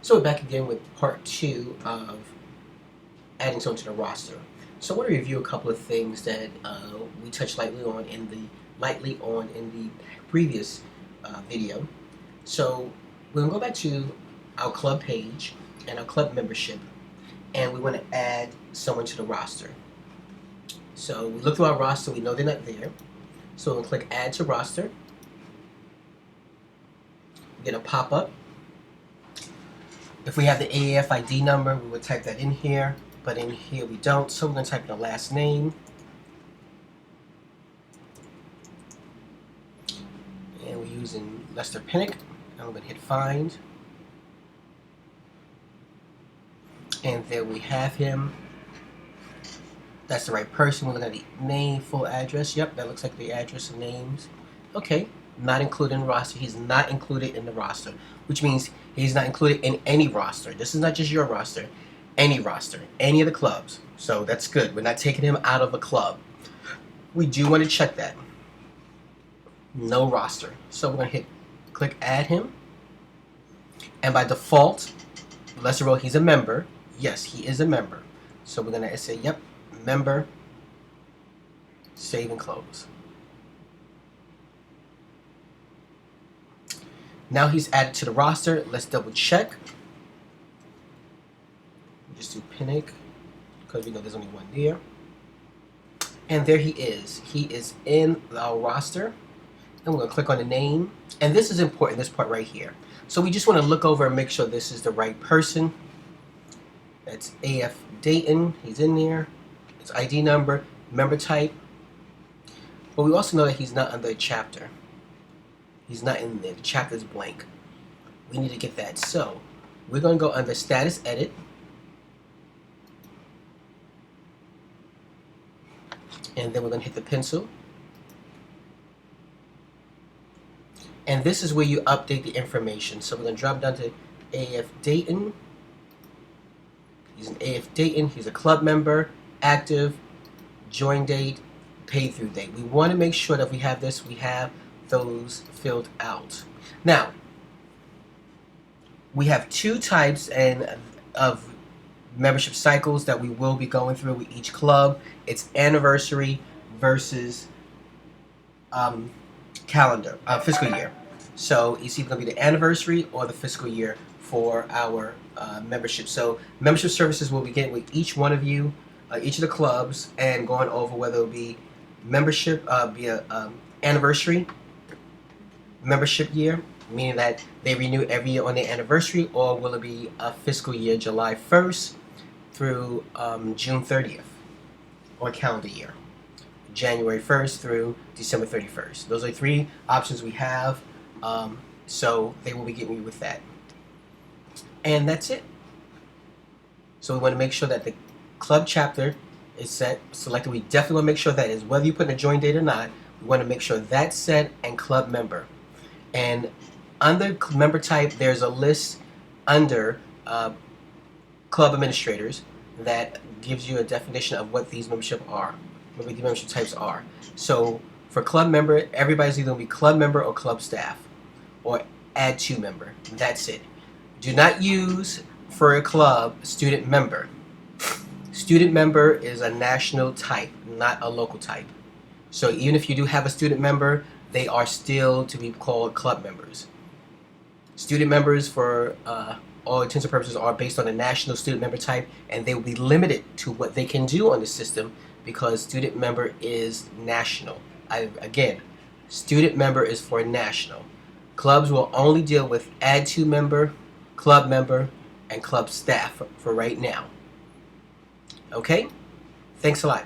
So we're back again with part 2 of adding someone to the roster. So I want to review a couple of things that we touched lightly on in the previous video. So we're going to go back to our club page and our club membership, and we want to add someone to the roster. So we look through our roster, we know they're not there. So we'll click Add to Roster. We get a pop-up. If we have the AAF ID number, we would type that in here, but in here we don't, so we're going to type in the last name. And we're using Lester Pinnock, and I'm going to hit Find. And there we have him. That's the right person. We're looking at the name, full address. Yep, that looks like the address and names. Okay, not included in the roster. He's not included in the roster, which means he's not included in any roster. This is not just your roster, any roster, any of the clubs. So that's good. We're not taking him out of a club. We do want to check that. No roster. So we're going to click Add him. And by default, Lester wrote he's a member. Yes, he is a member. So we're going to say, yep, member, save and close. Now he's added to the roster. Let's double check. Just do Pinnock because we know there's only one there. And there he is. He is in our roster. And we're going to click on the name. And this is important, this part right here. So we just want to look over and make sure this is the right person. That's AF Dayton. He's in there. His ID number, member type. But we also know that he's not under a chapter. He's not in there. The chapter is blank. We need to get that. So we're going to go under Status Edit. And then we're going to hit the pencil. And this is where you update the information. So we're going to drop down to AF Dayton. He's an AF Dayton. He's a club member, active, join date, pay through date. We want to make sure that if we have this, we have those filled out. Now, we have two types of membership cycles that we will be going through with each club. It's anniversary versus fiscal year. So it's either going to be the anniversary or the fiscal year for our membership. So membership services will begin with each one of you, each of the clubs, and going over whether it be membership, anniversary membership year, meaning that they renew every year on their anniversary, or will it be a fiscal year July 1st through June 30th, or calendar year January 1st through December 31st. Those are three options we have. So they will be getting you with that. And that's it. So we want to make sure that the club chapter is selected. We definitely want to make sure that is, whether you put in a join date or not, we want to make sure that's set, and club member. And under member type, there's a list under club administrators that gives you a definition of what these membership types are. So for club member, everybody's either going to be club member or club staff, or add to member. That's it. Do not use for a club student member. Student member is a national type, not a local type. So even if you do have a student member, they are still to be called club members. Student members, for all intents and purposes, are based on a national student member type, and they will be limited to what they can do on the system because student member is national. Again, student member is for national. Clubs will only deal with add to member, club member, and club staff for right now. Okay? Thanks a lot.